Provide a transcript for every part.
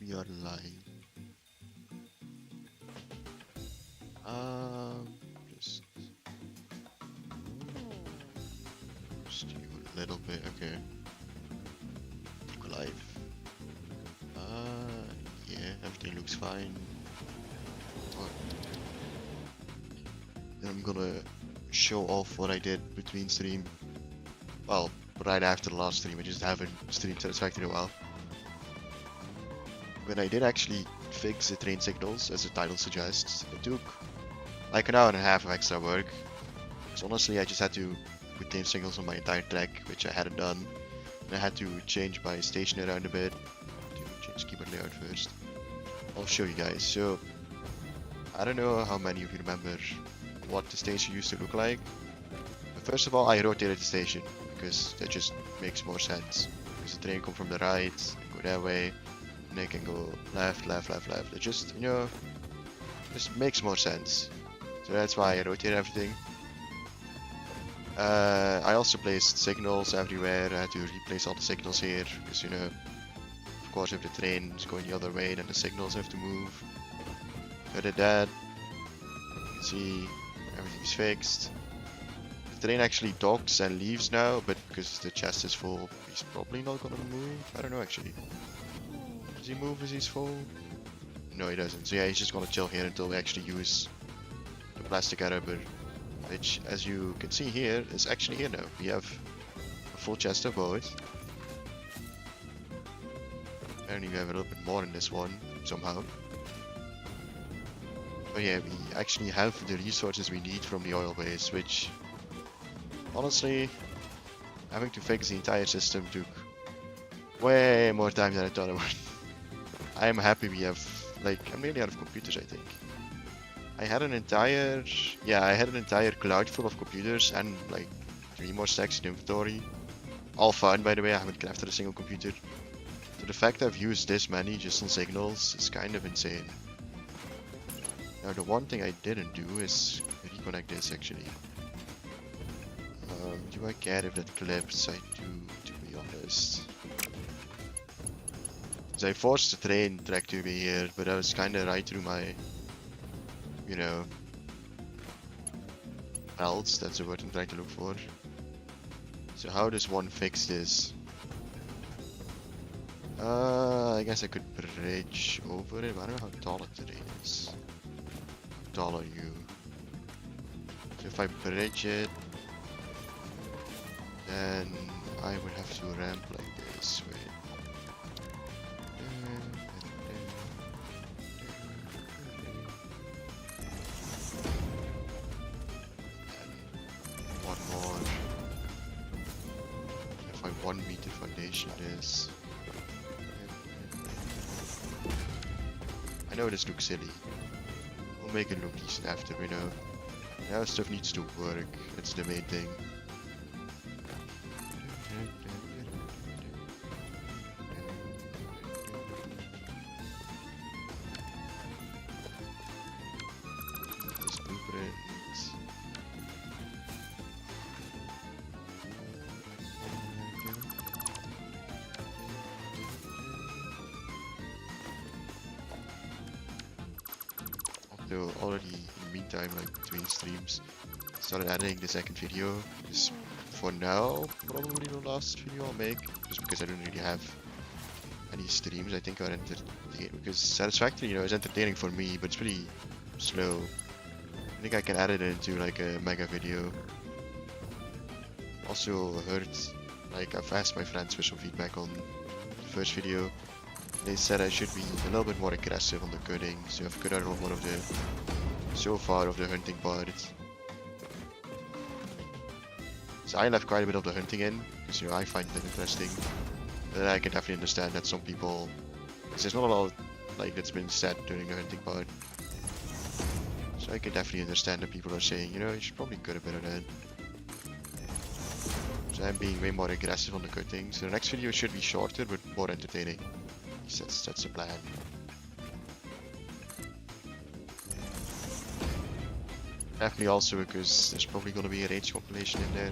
we are live. Just you a little bit. Okay, we're live. Yeah, everything looks fine. Oh. Then I'm gonna show off what I did between stream. Well, right after the last stream. I just haven't streamed Satisfactory in a while. But I did actually fix the train signals, as the title suggests. It took like an hour and a half of extra work. Because honestly, I just had to put train signals on my entire track, which I hadn't done. And I had to change my station around a bit. To change keyboard layout first. I'll show you guys. So, I don't know how many of you remember what the station used to look like. But first of all, I rotated the station, because that just makes more sense. Because the train come from the right, go that way, and they can go left, left, left, left. It just, you know, just makes more sense. So that's why I rotated everything. I also placed signals everywhere. I had to replace all the signals here, because, you know, of course if the train is going the other way, then the signals have to move. So I did that. You can see everything's fixed. The train actually docks and leaves now, but because the chest is full, he's probably not gonna move. I don't know actually. Does he move as he's full? No, he doesn't. So yeah, he's just gonna chill here until we actually use the plastic rubber, which, as you can see here, is actually here now. We have a full chest of both. Apparently we have a little bit more in this one, somehow. But yeah, we actually have the resources we need from the oil base, which, honestly, having to fix the entire system took way more time than I thought it would. I am happy we have, like, I'm nearly out of computers, I think. I had an entire cloud full of computers and like 3 more stacks in inventory. All fine, by the way, I haven't crafted a single computer. So the fact I've used this many just on signals is kind of insane. Now the one thing I didn't do is reconnect this actually. Do I care if that clips? I do, to be honest. So I forced the train track to be here, but that was kind of right through my, you know, belts. That's the word I'm trying to look for. So how does one fix this? I guess I could bridge over it, but I don't know how tall the terrain is. How tall are you? So if I bridge it, then I would have to ramp like this. Wait. One more. If I 1 meter foundation this. I know this looks silly. We'll make it look decent after, you know. Now stuff needs to work. That's the main thing. This blueprint. So already in the meantime, like between streams, started editing the second video. This, for now, probably the last video I'll make, just because I don't really have any streams I think are entertaining. Because Satisfactory, you know, is entertaining for me, but it's pretty slow. I think I can edit it into like a mega video. Also heard, like, I've asked my friends for some feedback on the first video. They said I should be a little bit more aggressive on the cutting, so I've cut out one of the, so far, of the hunting part. So I left quite a bit of the hunting in, because, you know, I find it interesting. But I can definitely understand that some people, because there's not a lot like that's been said during the hunting part. So I can definitely understand that people are saying, you know, you should probably cut a bit of that. So I'm being way more aggressive on the cutting. So the next video should be shorter but more entertaining. That's the plan. Definitely also because there's probably going to be a rage compilation in there.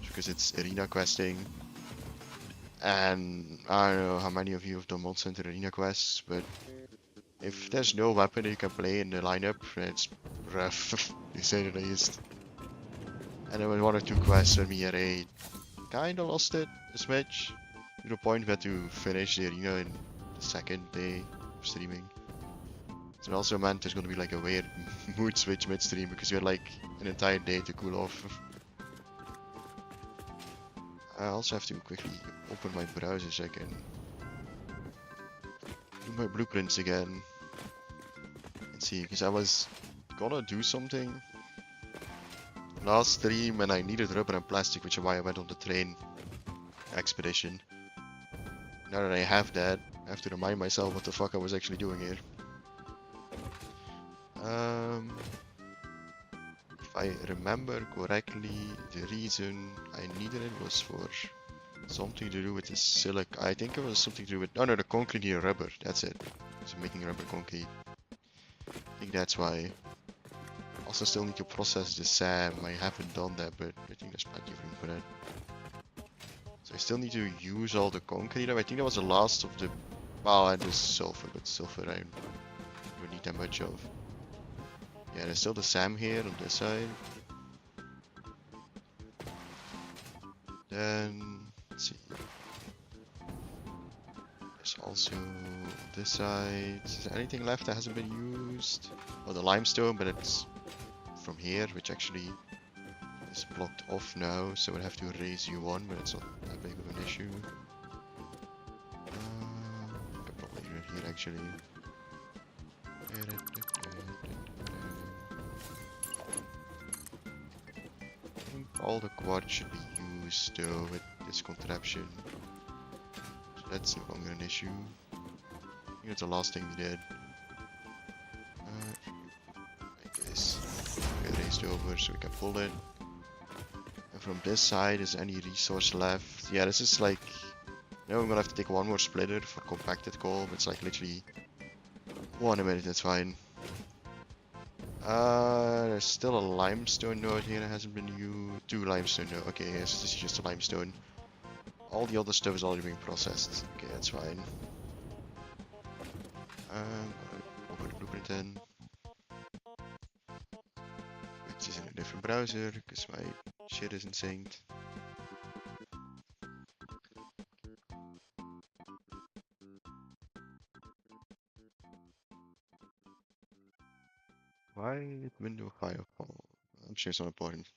Because it's arena questing. And I don't know how many of you have done Mod Center Arena quests, but if there's no weapon that you can play in the lineup, it's rough, to say the least. And there were one or two quests where me and Ray kinda lost it a smidge, to the point we had to finish the arena in the second day of streaming. So it also meant there's gonna be like a weird mood switch midstream because you had like an entire day to cool off. I also have to quickly open my browser so I can do my blueprints again and see, because I was gonna do something last stream and I needed rubber and plastic, which is why I went on the train expedition. Now that I have that, I have to remind myself what the fuck I was actually doing here. If I remember correctly, the reason I needed it was for something to do with the silica. I think it was something to do with, oh no, the concrete here, rubber, that's it. So making rubber concrete. I think that's why. Also still need to process the SAM. I haven't done that, but I think there's plenty of room for that. So I still need to use all the concrete. I think that was the last of the, well, and the sulfur, but sulfur I don't need that much of. Yeah, there's still the SAM here on this side. Then, let's see. There's also this side. Is there anything left that hasn't been used? Oh, the limestone, but it's from here, which actually is blocked off now, so we'll have to raise you one, but it's not that big of an issue. I could probably do it here actually. I think all the quartz should be used though with this contraption. So that's no longer an issue. I think that's the last thing we did. Like this. Get raised over so we can pull it. And from this side, is any resource left? Yeah, this is like... Now I'm gonna have to take one more splitter for compacted coal, but it's like literally 1 minute, that's fine. There's still a limestone node here that hasn't been used. 2 limestone node. Okay, yes, this is just a limestone. All the other stuff is already being processed. Okay, that's fine. Open the blueprint in. Which is in a different browser because my shit isn't synced. Why did window firewall? I'm sure it's not important.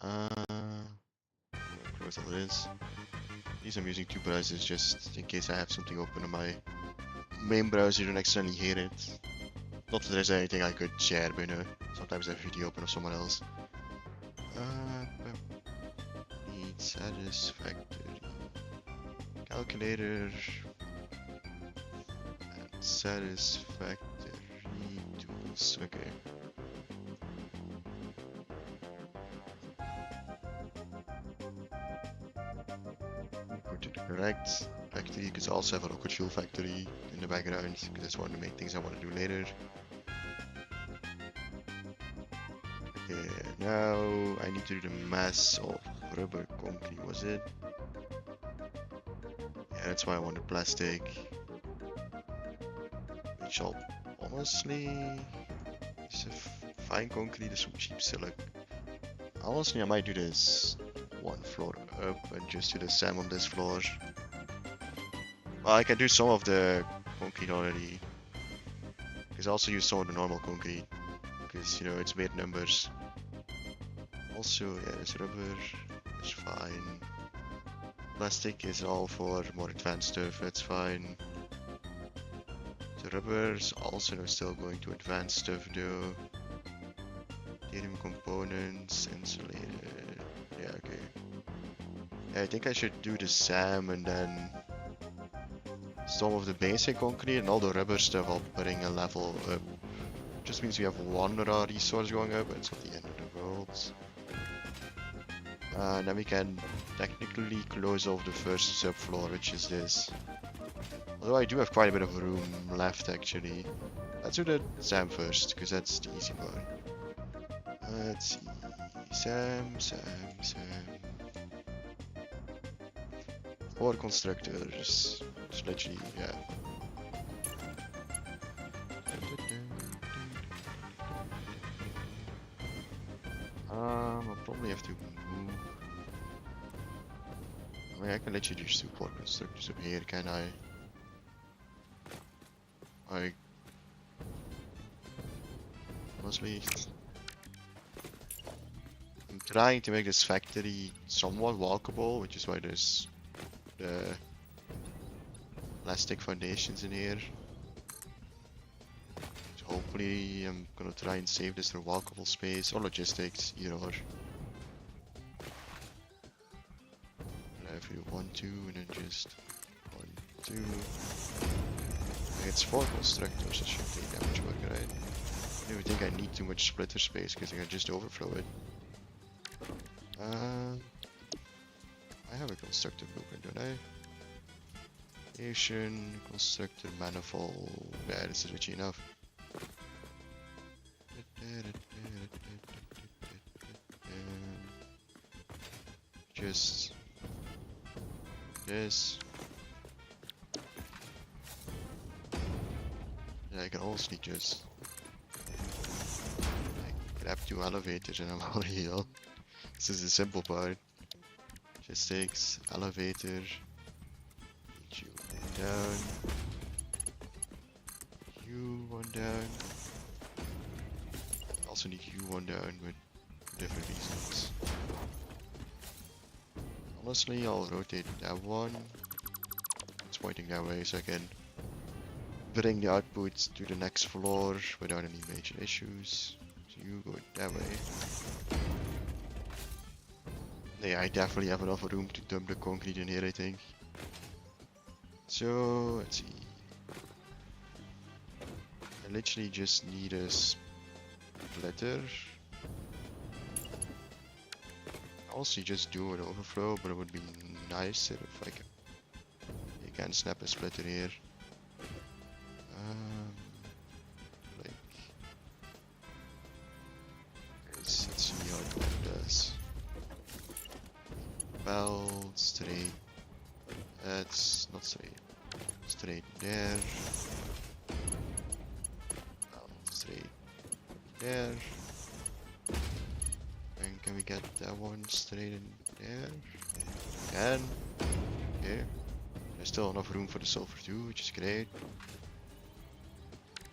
Close all it is. These I'm using 2 browsers just in case I have something open on my main browser and accidentally hear it. Not that there's anything I could share, but you know, sometimes I have a video open of someone else. Need satisfactory calculator and satisfactory tools. Okay. Go to the correct factory because I also have a rocket fuel factory in the background because that's one of the main things I want to do later. Okay, now I need to do the mass of rubber concrete, was it? Yeah, that's why I wanted plastic. Which I'll honestly... Is a fine concrete is some cheap silica. Honestly, I might do this 1 floor up and just do the SAM on this floor. Well, I can do some of the concrete already. Because I also use some of the normal concrete. Because, you know, it's weird numbers. Also, yeah, there's rubber. It's fine. Plastic is all for more advanced stuff. That's fine. The rubber's also still going to advanced stuff though. Titanium components, insulated. Yeah, okay. Yeah, I think I should do the SAM and then some of the basic concrete and all the rubber stuff I'll bring a level up. Just means we have 1 raw resource going up, but it's not the end of the world. And then we can technically close off the first subfloor, which is this. Although I do have quite a bit of room left actually. Let's do the SAM first, because that's the easy one. Let's see. SAM. Or constructors. Just literally, yeah. I'll probably have to move. I mean, I can literally just support constructors up here, can I? Honestly, I'm trying to make this factory somewhat walkable, which is why there's the plastic foundations in here. So hopefully I'm gonna try and save this for walkable space or logistics, either or. If you want to, and then just 1, 2. It's 4 constructors, it should take that much work, right? I don't even think I need too much splitter space because I can just overflow it. I have a constructor blueprint, don't I? Asian constructor manifold. Yeah, this is richy enough. Just this. Yeah, I can also just grab 2 elevators and I'm already done. This is the simple part. Just takes elevator. You down. You one down. Also need you one down, but for different reasons. Honestly, I'll rotate that one. It's pointing that way so I can bring the output to the next floor without any major issues. So you go that way. Yeah, I definitely have enough room to dump the concrete in here, I think. So, let's see. I literally just need a splitter. Also just do an overflow, but it would be nicer if I can. You can snap a splitter here. Like this. Let's see how it does. Belt straight. That's not straight. Straight there. Belt straight there. And can we get that one straight in there? Can. Okay. There's still enough room for the sulfur too, which is great.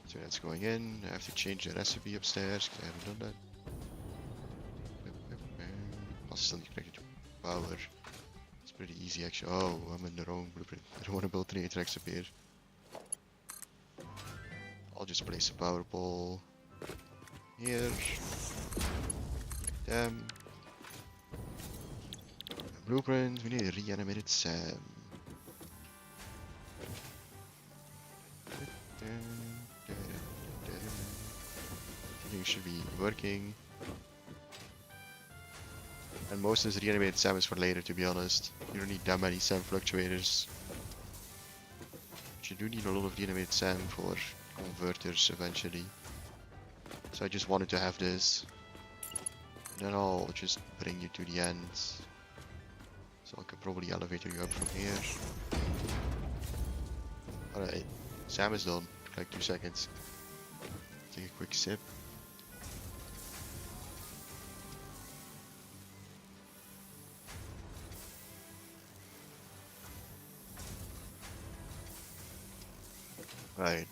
So that's going in. I have to change the recipe upstairs because I haven't done that. I'll still need to connect it to power. It's pretty easy actually. Oh, I'm in the wrong blueprint. I don't want to build 3 tracks up here. I'll just place a power pole here. Like them. Blueprint, we need a reanimated Sam. Everything should be working. And most of this reanimated SAM is for later, to be honest. You don't need that many SAM fluctuators. But you do need a lot of reanimated SAM for converters eventually. So I just wanted to have this. And then I'll just bring you to the end. So I could probably elevate you up from here. Alright, SAM is done. Like 2 seconds. Take a quick sip. Right.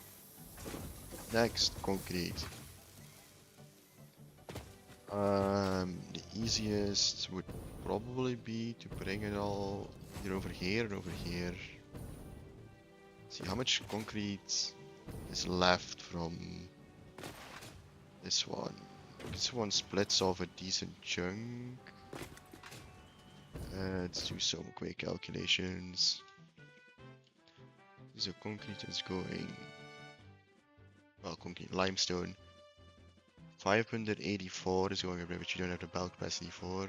Next, concrete. The easiest would probably be to bring it all either over here or over here. See how much concrete is left from this one. This one splits off a decent chunk. Let's do some quick calculations. So concrete is going, well, concrete limestone. 584 is going away, but you don't have the bulk capacity for.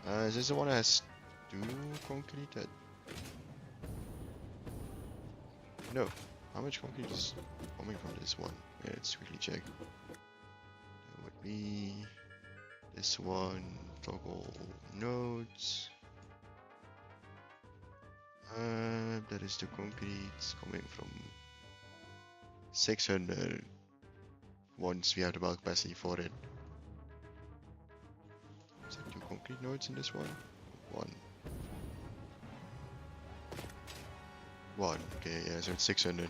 Is this the one that has 2 concrete? No. How much concrete is coming from this one? Yeah, let's quickly check. That would be this one. Toggle nodes. That is the concrete coming from 600 once we have the bulk capacity for it. Is there 2 concrete nodes in this one? One. One. Okay, yeah, so it's 600.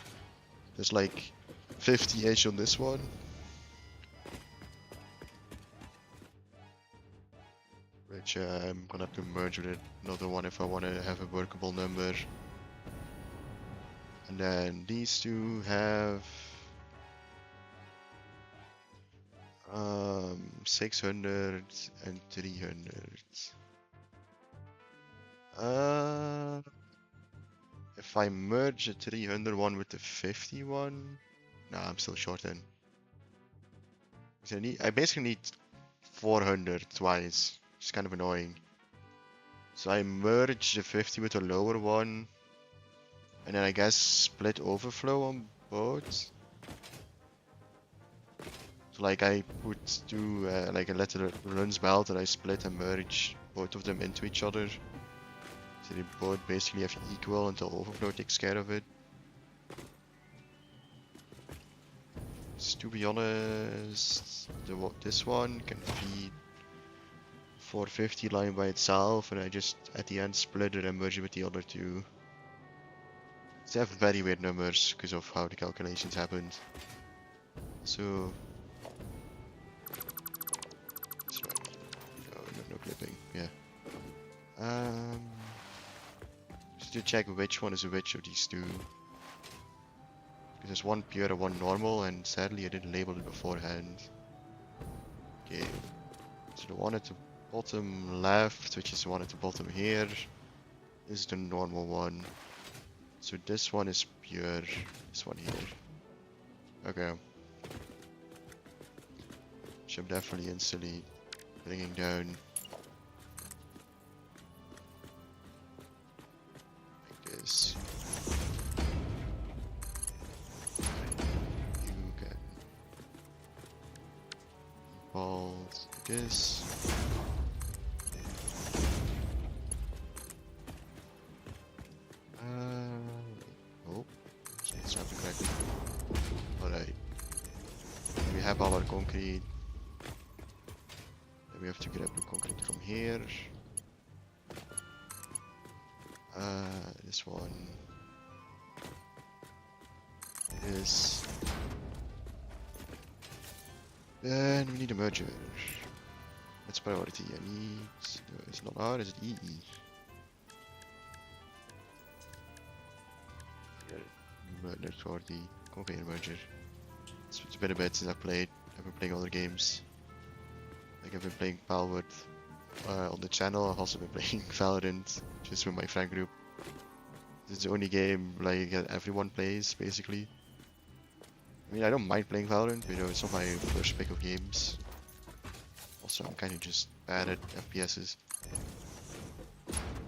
There's like 50-ish on this one. Which I'm gonna have to merge with another one if I want to have a workable number. And then these two have 600 and 300. If I merge the 300 one with the 50 one, nah, I'm still short then. I basically need 400 twice. It's kind of annoying. So I merge the 50 with the lower one, and then I guess split overflow on both. So like I would do like a letter runs belt and I split and merge both of them into each other. So they both basically have equal until overflow takes care of it. So to be honest, this one can feed 450 line by itself, and I just at the end split it and merge it with the other two. They have very weird numbers because of how the calculations happened. So, sorry, no clipping. Yeah. Just to check which one is which of these two. Because there's one pure and one normal, and sadly I didn't label it beforehand. Okay. So the one at the bottom left, which is the one at the bottom here, is the normal one. So this one is pure, this one here. Okay. Which I'm definitely instantly bringing down. Like this. You can balls like this. Oh, it's not correct. Alright. We have all our concrete. Then we have to grab the concrete from here. This one. This. Then we need a merger. That's priority. I need. No, it's not R, it's EE. Merger for the concrete merger. It's been a bit since I played. I've been playing other games. Like I've been playing Palworld on the channel. I've also been playing Valorant just with my friend group. It's the only game like everyone plays basically. I mean, I don't mind playing Valorant, but you know, it's not my first pick of games. Also, I'm kind of just bad at FPSs.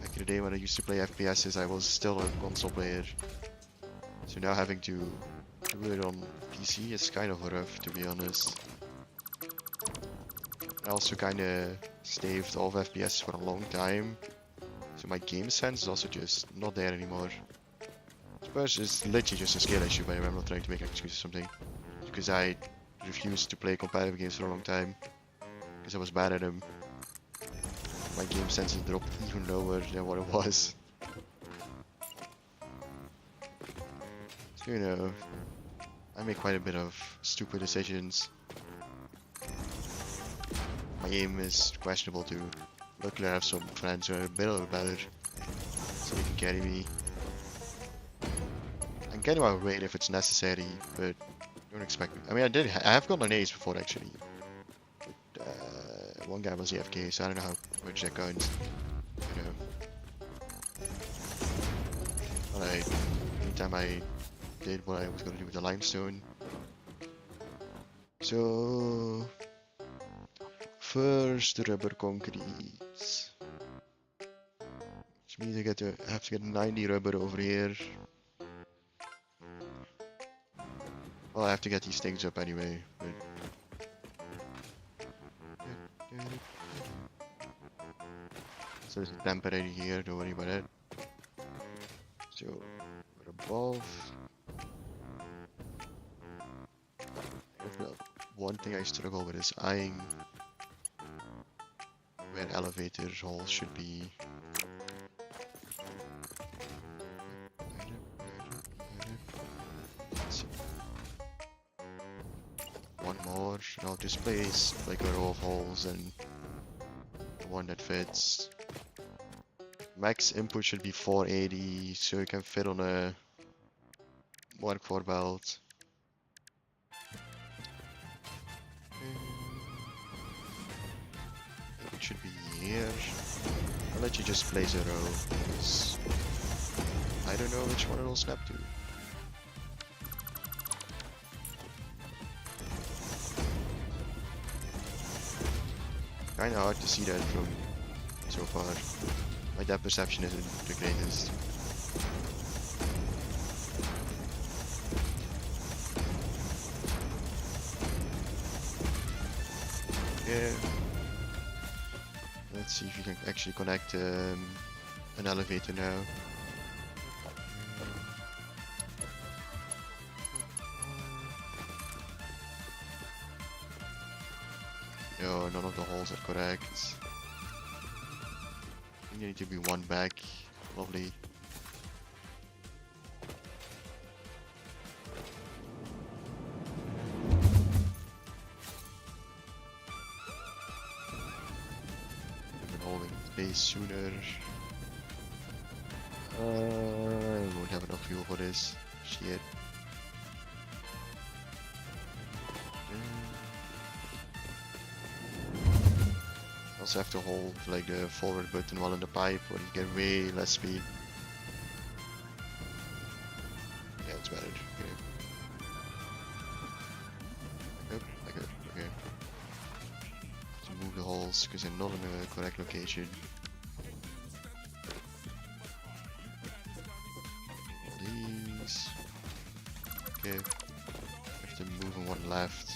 Back in the day when I used to play FPSs, I was still a console player. So now having to do it on PC is kind of rough, to be honest. I also kind of staved off FPS for a long time, so my game sense is also just not there anymore. I suppose it's literally just a skill issue, but I'm not trying to make an excuse or something. Because I refused to play competitive games for a long time, because I was bad at them. My game sense has dropped even lower than what it was. So, you know, I make quite a bit of stupid decisions. My aim is questionable too. Luckily I have some friends who are a bit better, so they can carry me. I can get my weight if it's necessary, but don't expect me. I mean, I have gotten an ace before actually. But, one guy was AFK, so I don't know how much that counts. You know. But anytime I did what I was going to do with the limestone. So first the rubber concrete, which means I have to get 90 rubber over here. Well, I have to get these things up anyway. But... so there's a temporary here, don't worry about it. So, we're above. One thing I struggle with is eyeing where elevator holes should be. One more, and I'll just place like a row of holes and the one that fits. Max input should be 480, so it can fit on a 1/4 belt. It should be here. I'll let you just place a row, because I don't know which one it'll snap to. Kinda hard to see that from so far. My depth perception isn't the greatest. Yeah. Let's see if you can actually connect an elevator now. No, none of the holes are correct. I think you need to be one back. Lovely. I've been holding base sooner. I won't have enough fuel for this. Shit. Also have to hold like the forward button while in the pipe, or you get way less speed. Yeah, it's better. Okay. Back up. Okay. To move the holes because they're not in the correct location. All these. Okay. Have to move on one left.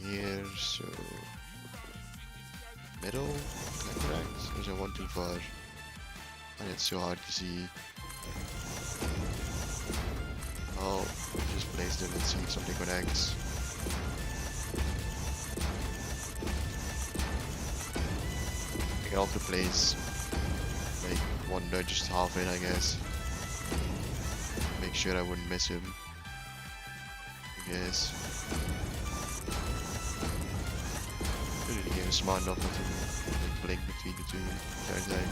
Here, so middle, is that correct? Or is that one too far? And it's so hard to see. I'll just place them and see if something connects. I can also place like one nudge just half in, I guess. Make sure I wouldn't miss him. I guess. The game is smart enough not to like, blink between the two entire time.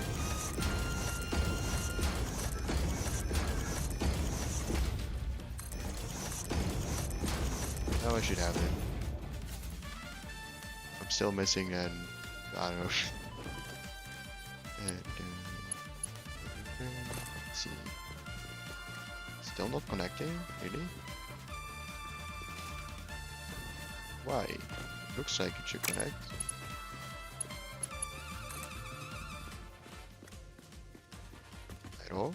Now I should have it. I'm still missing and I don't know. Let's see. Still not connecting? Really? Why? Looks like it should connect. At all?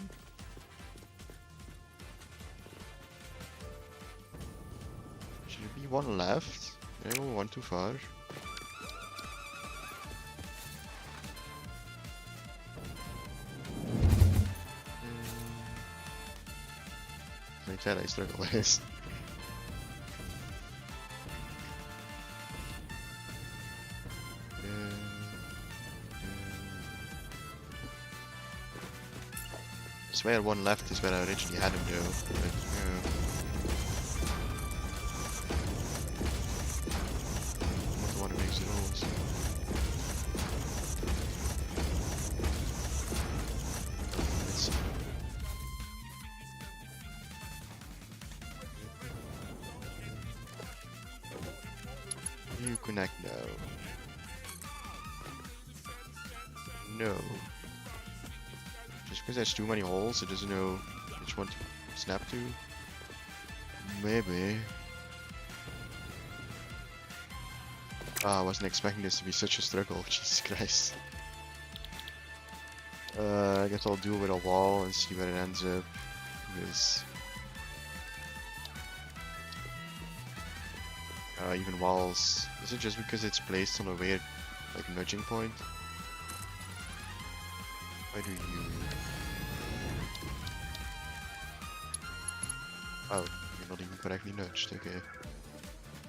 Should it be one left? No, one too far. Like that, I struggle with this. I swear one left is where I originally had him though, but yeah. I'm not the one who makes the rules. Let's see. You connect now. No. Just because there's too many holes, it doesn't know which one to snap to. Maybe. Ah, I wasn't expecting this to be such a struggle. Jesus Christ. I guess I'll do it with a wall and see where it ends up. Because even walls. Is it just because it's placed on a weird, like, nudging point? Why do you... Oh, you're not even correctly nudged, okay.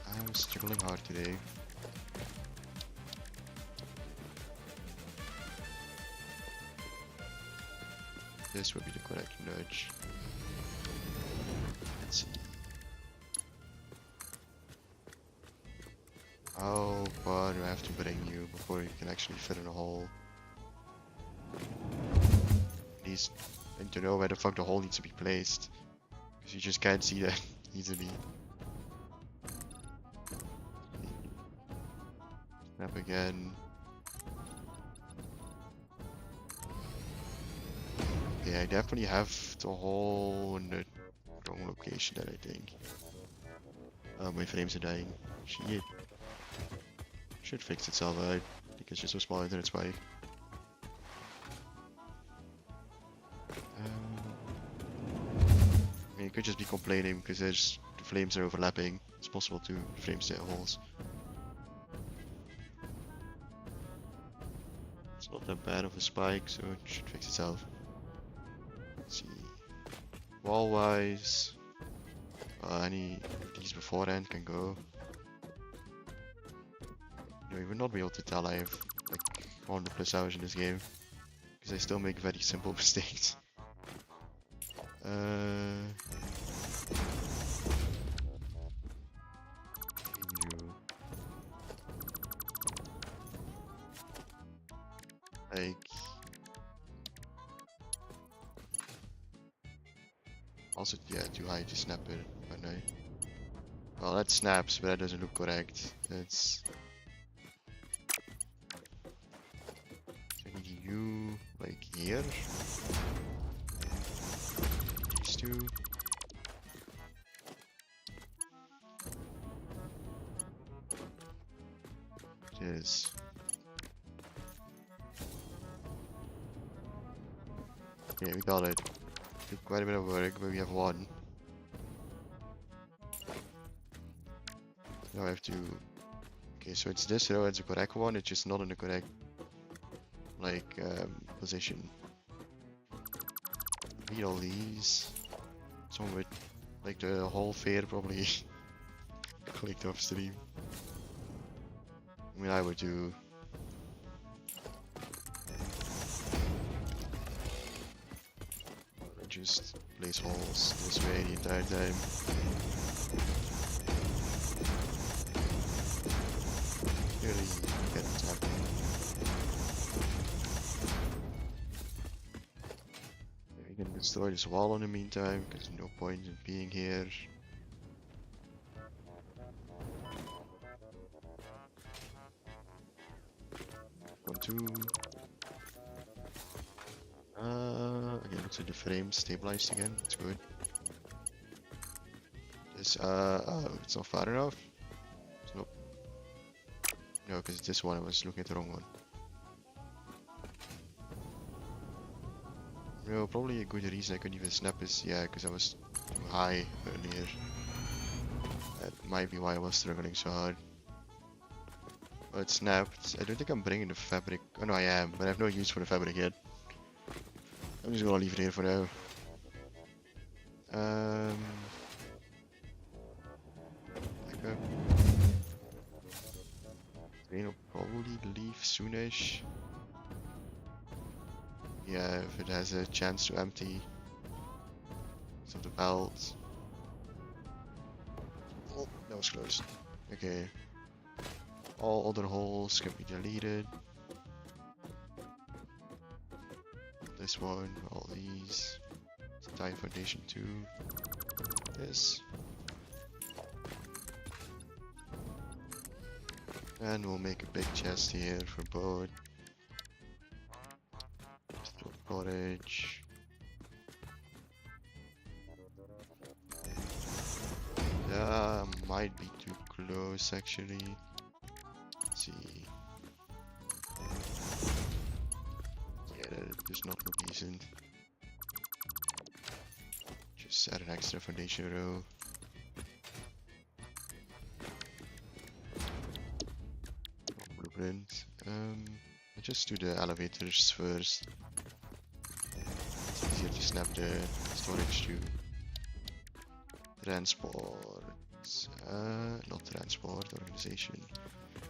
I'm struggling hard today. This would be the correct nudge. Let's see. Oh, but I have to bring you before you can actually fit in a hole. Needs to know where the fuck the hole needs to be placed. Because you just can't see that easily. Snap again. Yeah, I definitely have the hole in the wrong location then, I think. Oh, my frames are dying. Shit. Should fix itself out. I think it's just so small internet spike. I mean, it could just be complaining because the flames are overlapping. It's possible to frame state holes. It's not that bad of a spike, so it should fix itself. Let's see. Wall-wise, any of these beforehand can go. No, you would not be able to tell I have like 100 plus hours in this game. Because I still make very simple mistakes. Like... Also, yeah, too high to snap it, but no. Well, that snaps, but that doesn't look correct. That's... So I need you, like, here. These two. This. Yeah, we got it. Took quite a bit of work, but we have one. Now I have to... Okay, so it's this row, it's the correct one, it's just not in the correct, like, position. Read all these. Some with, like, the whole fair probably clicked off stream. I mean, I would do... Just place holes this way the entire time. Really get what's happening. We can destroy this wall in the meantime, because there's no point in being here. 1, 2. Okay, looks like the frame stabilized again. That's good. This, oh, it's not far enough. Nope. No, because this one I was looking at the wrong one. No, probably a good reason I couldn't even snap is, yeah, because I was too high earlier. That might be why I was struggling so hard. Oh, it snapped. I don't think I'm bringing the fabric. Oh no, I am, but I have no use for the fabric yet. I'm just gonna leave it here for now. Backup. Train will probably leave soonish. Yeah, if it has a chance to empty. So the belt. Oh, that was close. Okay. All other holes can be deleted. This one, all these. Startign foundation 2. This. And we'll make a big chest here for both. Stone cottage. Might be too close actually. Let's see. Yeah, that does not look decent. Just add an extra foundation row. Blueprint. Let's just do the elevators first. snap the storage to transport. Not transport, organization.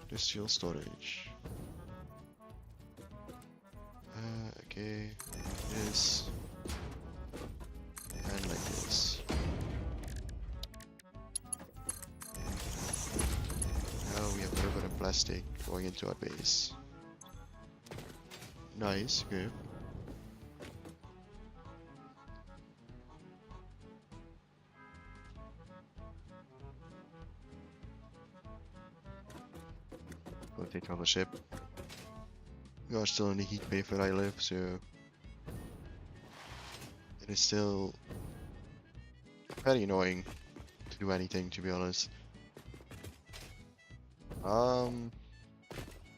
Industrial storage. Okay, this. And like this. Now we have rubber and plastic going into our base. Nice, good. Go take on the ship. We are still in the heat wave where I live, so it is still very annoying to do anything, to be honest.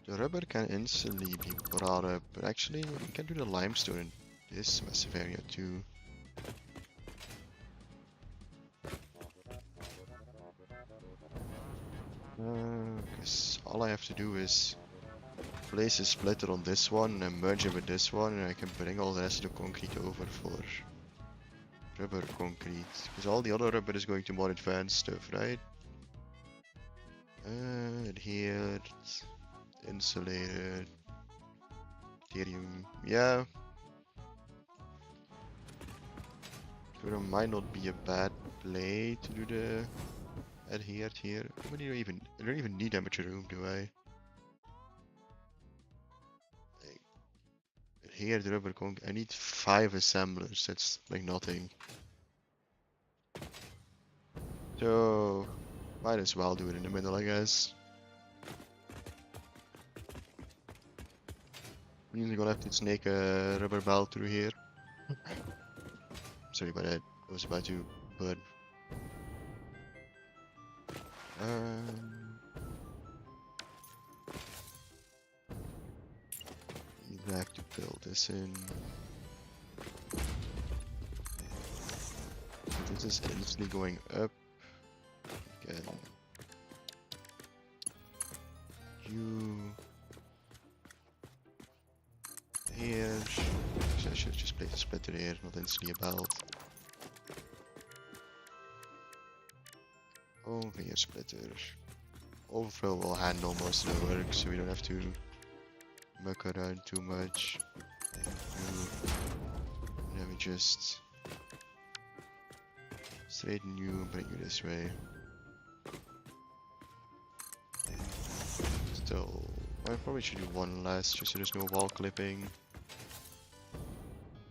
The rubber can instantly be brought up, but actually we can do the limestone in this massive area too. Because all I have to do is place a splitter on this one and merge it with this one, and I can bring all the rest of the concrete over for rubber concrete. Because all the other rubber is going to more advanced stuff, right? Adhered, insulated, deuterium, yeah. So there might not be a bad play to do the adhered here. I don't even need that much room, do I? Like, adhered rubber concrete. I need 5 assemblers. That's like nothing. So might as well do it in the middle, I guess. Means I'm gonna have to snake a rubber belt through here. Sorry about that. I was about to, but you have to build this in. This is instantly going up. Again. You here. Actually, I should just place a splitter here, not instantly a belt. Over here, splitter. Overflow will handle most of the work, so we don't have to muck around too much. Let me just straighten you and bring you this way. Still, I probably should do one less, just so there's no wall clipping.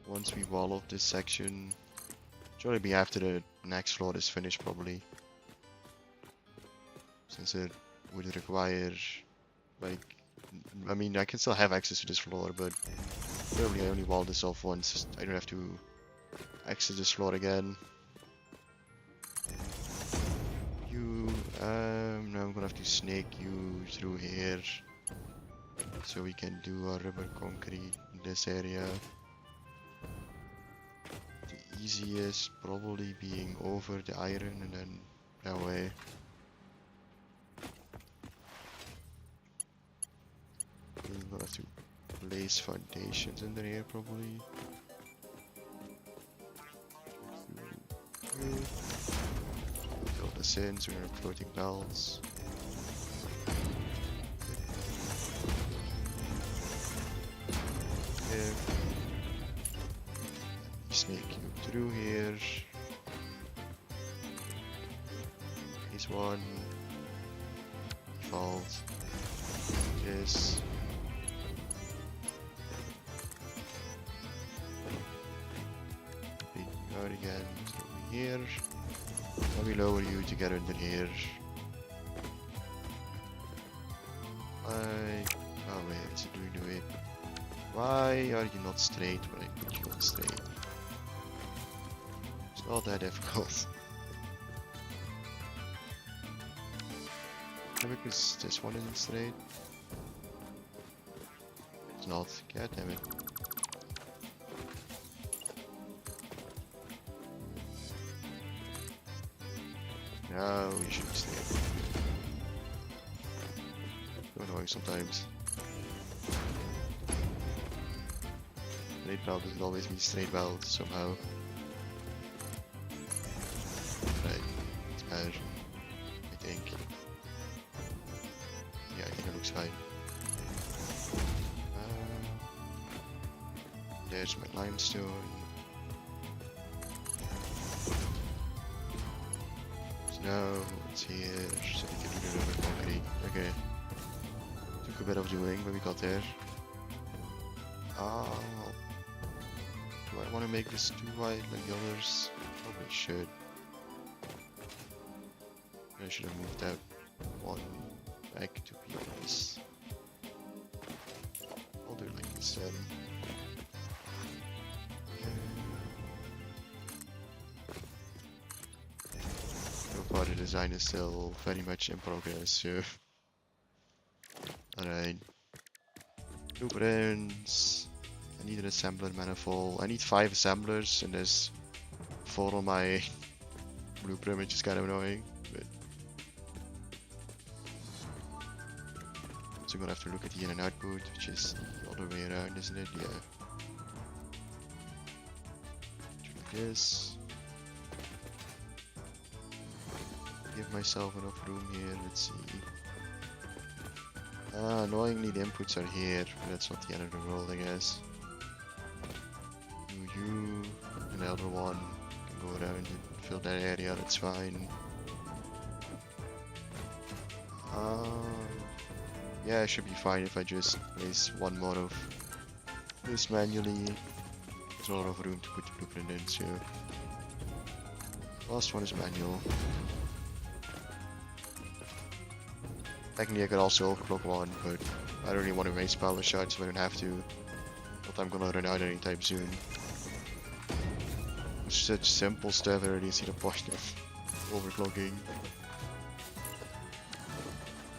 Once we wall off this section, should only be after the next floor is finished, probably. Since it would require, like, I mean, I can still have access to this floor, but probably I only wall this off once. I don't have to access this floor again. Now I'm gonna have to snake you through here, so we can do our rubber concrete in this area. The easiest probably being over the iron and then that way. We're gonna have to place foundations in here probably. Fill this in so we have floating belts. Here. Snake you through here. Here's one. Default. This. Bring you out again. Over here. Let me lower you to get under here. Oh wait, is it doing the way? Why are you not straight when I put you on straight? It's not that difficult. Maybe because this one isn't straight. It's not. God damn it. No, you should stay. So annoying sometimes. Straight weld doesn't always mean straight weld somehow. Right, it's better. I think. Yeah, I think it looks fine. There's my limestone. So now it's here, so we can do the river concrete. Okay. Took a bit of doing, but we got there. Do I want to make this too wide like the others? Probably should. I should have moved that one back to be this. I'll do it like this then. So far the design is still very much in progress, so... Alright. Blueprints. I need an assembler manifold. I need 5 assemblers and there's 4 on my blueprint, which is kind of annoying. But so I'm gonna have to look at the in and output, which is the other way around, isn't it? Yeah. Like this. Give myself enough room here. Let's see. Annoyingly, the inputs are here, but that's not the end of the world, I guess. You and the other one can go around and fill that area, that's fine. Yeah, it should be fine if I just place one more of this manually. There's a lot of room to put the blueprint in, so... Last one is manual. Technically I could also overclock one, but I don't really want to waste power shards if I don't have to. But I'm gonna run out anytime soon. It's such simple stuff, I already see the point of overclocking.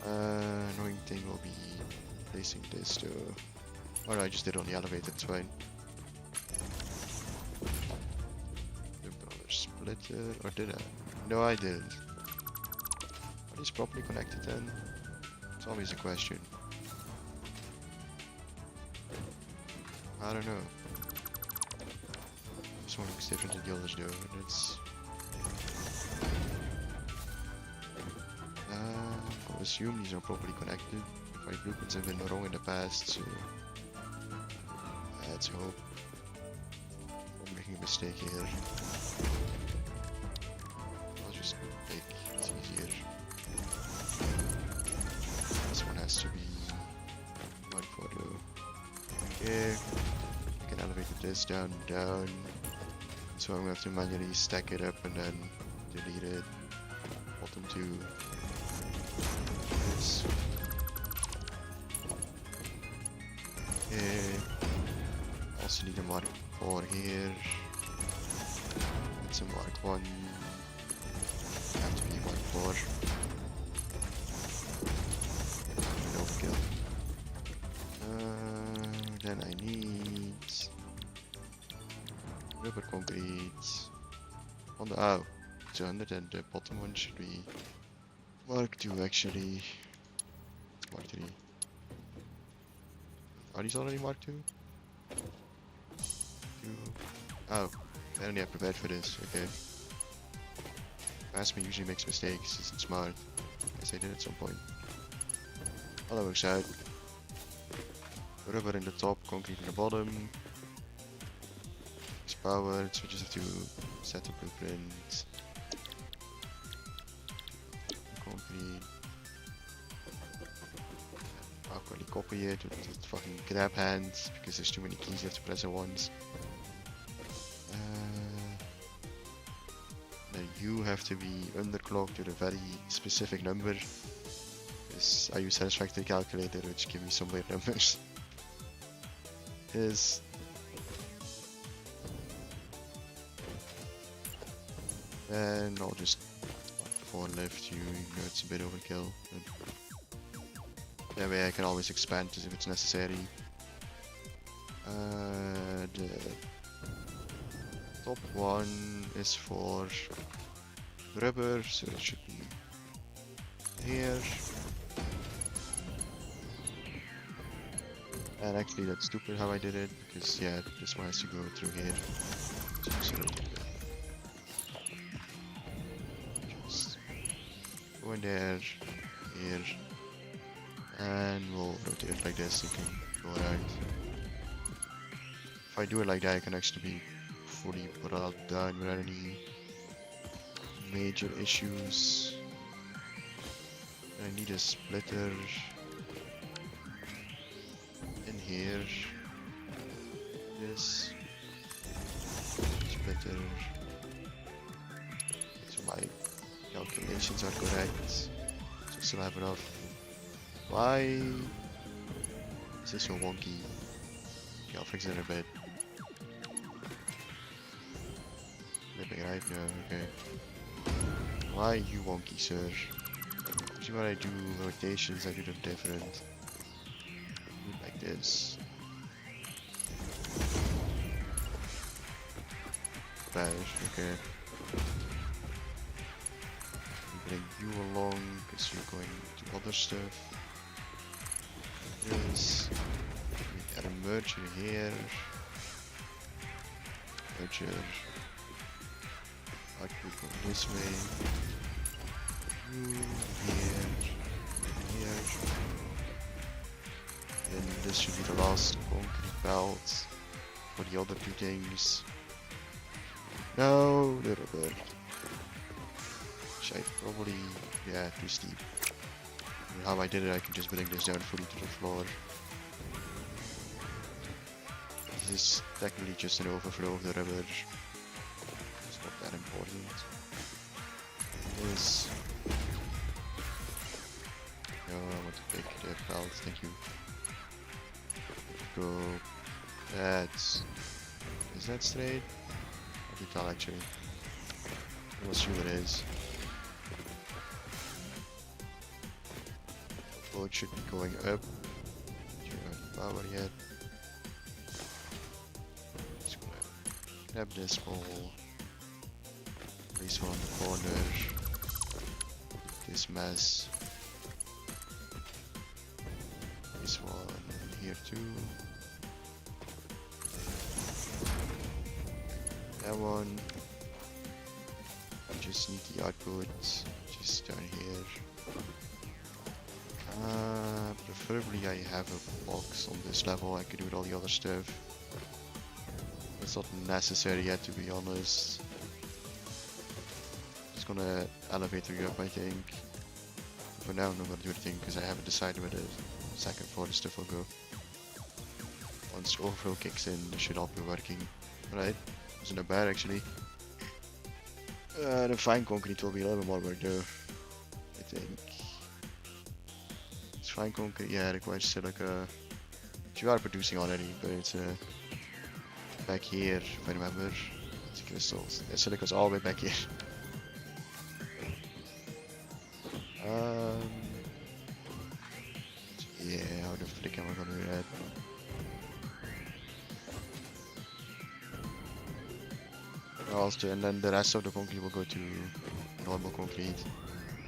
Annoying thing will be placing this to... Oh no, I just did it on the elevator, it's fine. Splitter, or did I? No, I didn't. Are these properly connected then? It's always a question. I don't know. This one looks different than the others though, and it's... I'll assume these are properly connected. My blueprints have been wrong in the past, so... Let's hope. I'm making a mistake here. I'll just make it easier. This one has to be 140. Okay. I can elevate this down and down. So I'm going to have to manually stack it up and then delete it. Bottom 2. This. Okay. Also need a mark 4 here. That's a mark 1. Have to be mark 4. Overkill. Then I need rubber concrete on the it's 100 and the bottom one should be mark 2 actually. It's mark 3. Are these already mark 2? 2. Oh, I only have prepared for this, okay. Aspen usually makes mistakes, isn't smart. Guess I did at some point. Oh, that works out. Rubber in the top, concrete in the bottom. It's powered, so we just have to set the blueprint. Concrete. Awkwardly copy it with the fucking grab hand because there's too many keys you have to press at once. Then you have to be underclocked to a very specific number. Because I use Satisfactory calculator, which give me some weird numbers. Is and I'll just forklift you, even though it's a bit overkill. But that way I can always expand as if it's necessary. The top one is for rubber, so it should be here. And actually that's stupid how I did it, because yeah, this one has to go through here. So just go in there, here, and we'll rotate it like this, you can go around. If I do it like that, I can actually be fully brought down without any major issues. I need a splitter in here. This splitter. So my calculations are correct. So I still have enough. Why is this so wonky? Okay, I'll fix it in a bit. Flipping right now, okay. Why are you wonky, sir? Usually when I do rotations, I do them different. Do it like this. Bad, okay. Bring you along because you're going to other stuff. This. We add a merger here. Merger. Output go this way. You here. Here. And this should be the last concrete belt for the other two things. No, little bit. Which I probably, yeah, too steep. And how I did it, I can just bring this down fully to the floor. This is technically just an overflow of the river. It's not that important. This. No, I want to pick the belt, thank you. Go. That's. Is that straight? I can tell actually. I'm not sure it is. Boat should be going up. Don't have power yet. Just gonna grab this ball. Place one on the corner. This mess. This one here too. That one. I just need the output just down here. Preferably I have a box on this level, I could do with all the other stuff. It's not necessary yet, to be honest. Just gonna elevate you up, I think. For now I'm not gonna do anything because I haven't decided where the second floor stuff will go. Once overflow kicks in, it should all be working. Right? Isn't that bad actually. The fine concrete will be a little bit more work though, I think. It's fine concrete, yeah, it requires silica, which you are producing already, but it's back here, if I remember. It's crystals. Yeah, silica's all the way back here. Yeah, how the frick am I gonna do that? Also, and then the rest of the concrete will go to normal concrete.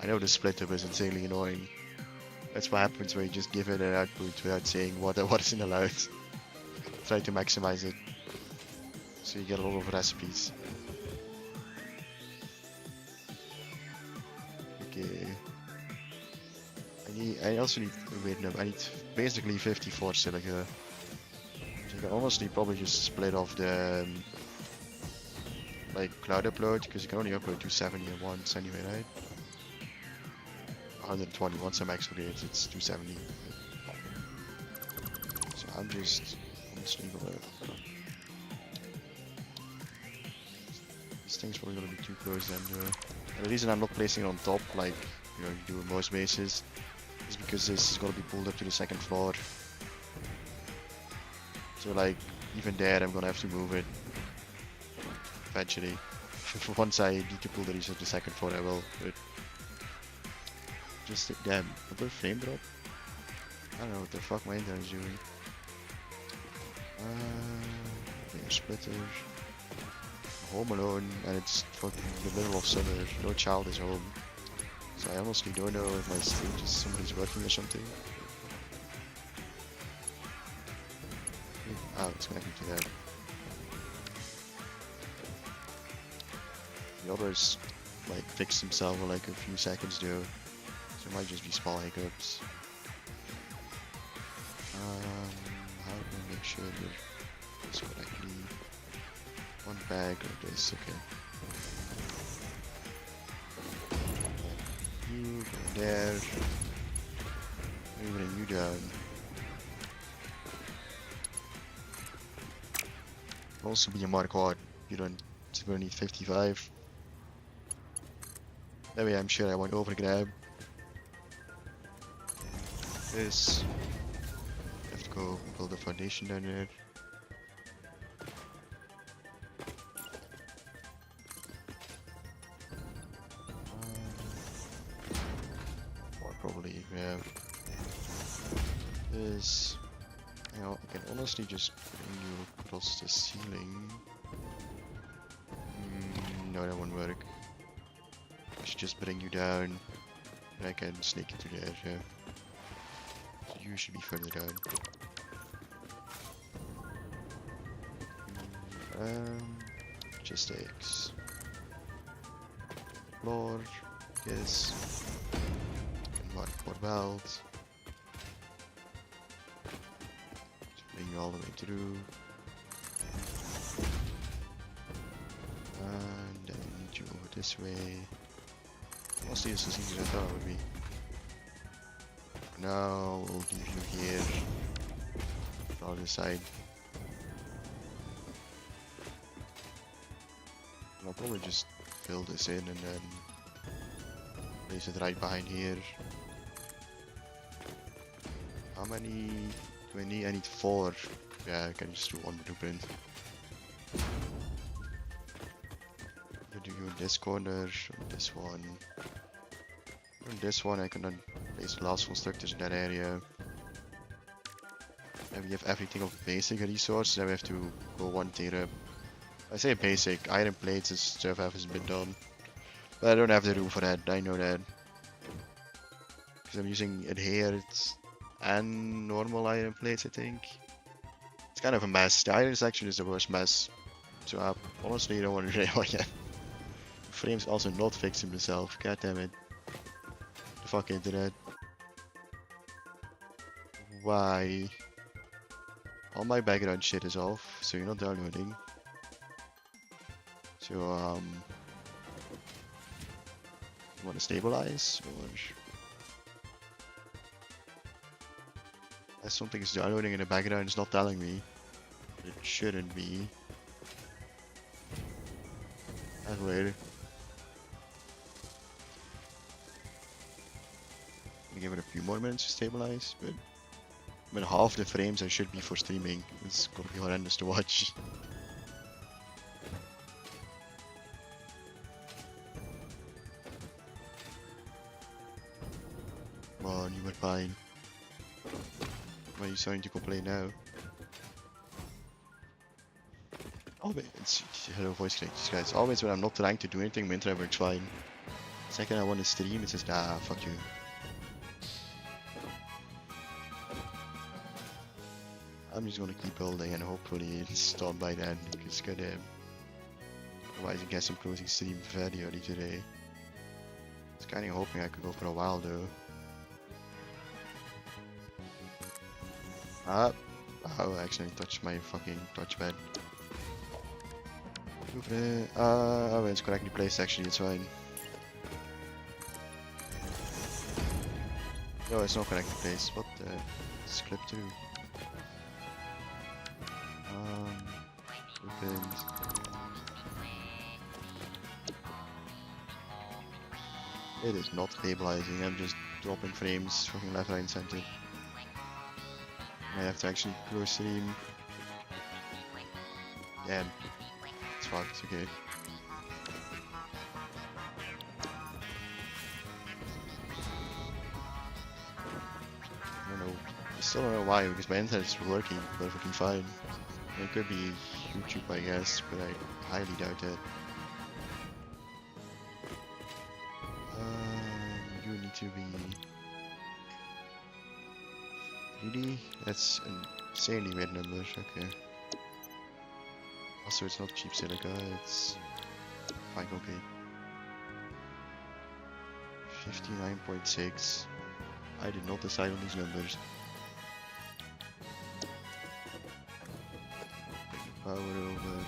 I know the splitter is insanely annoying. That's what happens when you just give it an output without saying what isn't allowed. Try to maximize it, so you get a lot of recipes. Okay. I also need, wait no, I need basically 54 silica. So you can honestly probably just split off the like cloud upload, because you can only upload 270 at once anyway, right? 120 once I'm actually it's 270. So I'm just honestly gonna. This thing's probably gonna be too close then. And the reason I'm not placing it on top, like you know you do in most bases, is because this is gonna be pulled up to the second floor. So like even there, I'm gonna have to move it. Eventually, once I need to pull the reach of the second floor, I will. But just damn, another frame drop. I don't know what the fuck my internet is doing. A splitter. Home alone, and it's fucking the middle of summer. No child is home, so I honestly don't know if my stage is somebody's working or something. it's connected to that. The others like fixed himself for like a few seconds though, so it might just be small hiccups. How do I make sure that it's correctly one bag like this? Okay. You go there. Bring you down. Also be a mark hard. You don't need 55. That way I'm sure I won't overgrab. This. Have to go build a foundation down there. Or probably, yeah. This. You know, I can honestly just bring you across the ceiling. No, that won't work. I should just bring you down. And I can sneak into there, yeah. So you should be further down. Just X. Floor. Yes. And one more belt. Bring you all the way through. And then I need you over this way. Mostly it's as easy as I thought it would be. Now we'll leave you here. On the side. I'll probably just fill this in and then place it right behind here. How many do I need? I need 4. Yeah, I can just do 1 blueprint. I'll do you in this corner, on this one. On this one I can then place the last constructors in that area. And we have everything of basic resources, then we have to go 1 tier up. I say basic, iron plates and stuff hasn't been done. But I don't have the room for that, I know that. Because I'm using adhered and normal iron plates, I think. It's kind of a mess. The iron section is the worst mess. So I honestly don't want to rail yet. The frame's also not fixing himself, god damn it. The fuck internet. Why? All my background shit is off, so you're not downloading. So, you want to stabilize, or something is downloading in the background, it's not telling me. It shouldn't be. That's weird. I'll give it a few more minutes to stabilize, but I mean, half the frames I should be for streaming. It's gonna be horrendous to watch. Come on, you were fine. Why are you starting to complain now? Always, it's hello voice connectors, guys. Always when I'm not trying to do anything, Winter works fine. The second I want to stream, it says, nah, fuck you. I'm just gonna keep building and hopefully it's done by then. It's gonna. Otherwise, I guess I'm closing stream very early today. I was kinda hoping I could go for a while though. Oh, I accidentally touched my fucking touchpad. Oh, it's correctly placed actually, it's fine. No, it's not correctly placed. What the? It's clipped through. Blueprint. It is not stabilizing, I'm just dropping frames fucking left, right, and center. I have to actually close stream. Damn. It's fucked, okay. I don't know. I still don't know why, because my internet's working perfectly fine. It could be YouTube, I guess, but I highly doubt it. You need to be... Really? That's an insanely weird number, okay. Also, it's not cheap silica, it's fine, okay. 59.6. I did not decide on these numbers. Power over.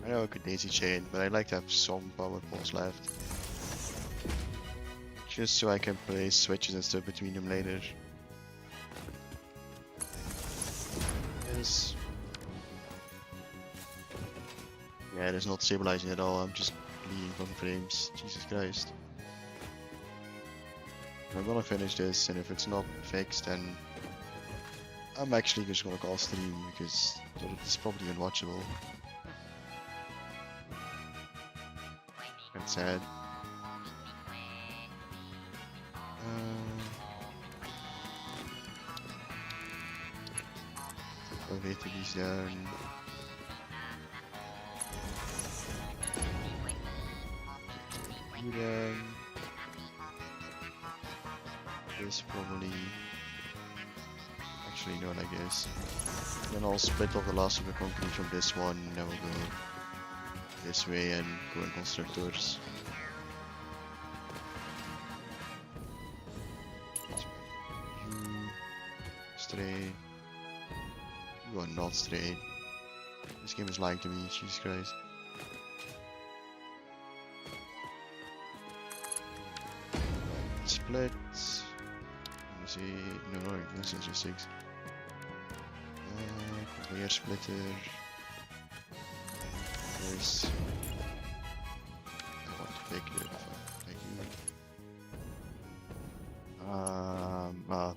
I know I could daisy chain, but I'd like to have some power poles left. Just so I can place switches and stuff between them later. Yes. Yeah, it is not stabilizing at all, I'm just bleeding from frames. Jesus Christ. I'm gonna finish this, and if it's not fixed, then I'm actually just gonna call stream because it's probably unwatchable. That's sad. Elevator these down. You down. This probably. Actually, no, I guess. Then I'll split off the last of the concrete from this one, and then we'll go this way and go in constructors. You straight. You are not straight. This game is lying to me, Jesus Christ. Split. Let me see. No, this is just 6. Conveyor splitter. This. I want to pick it. Thank you.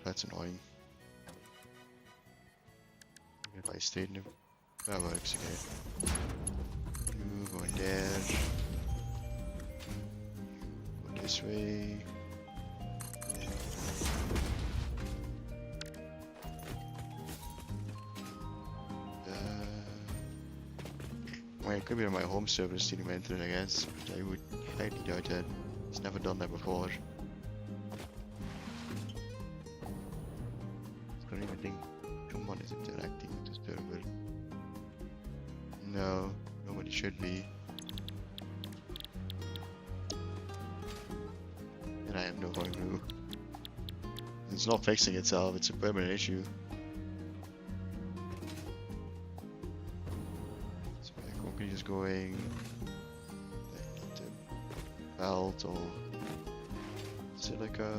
That's annoying. If I stayed in that works again. You go in there. Go this way. Well, it could be on my home server stealing my internet, I guess, but I would highly doubt that. It's never done that before. I don't even think someone is interacting with the server. No, nobody should be. And I have no clue. It's not fixing itself, it's a permanent issue. Is going. I need to belt or silica.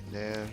In there.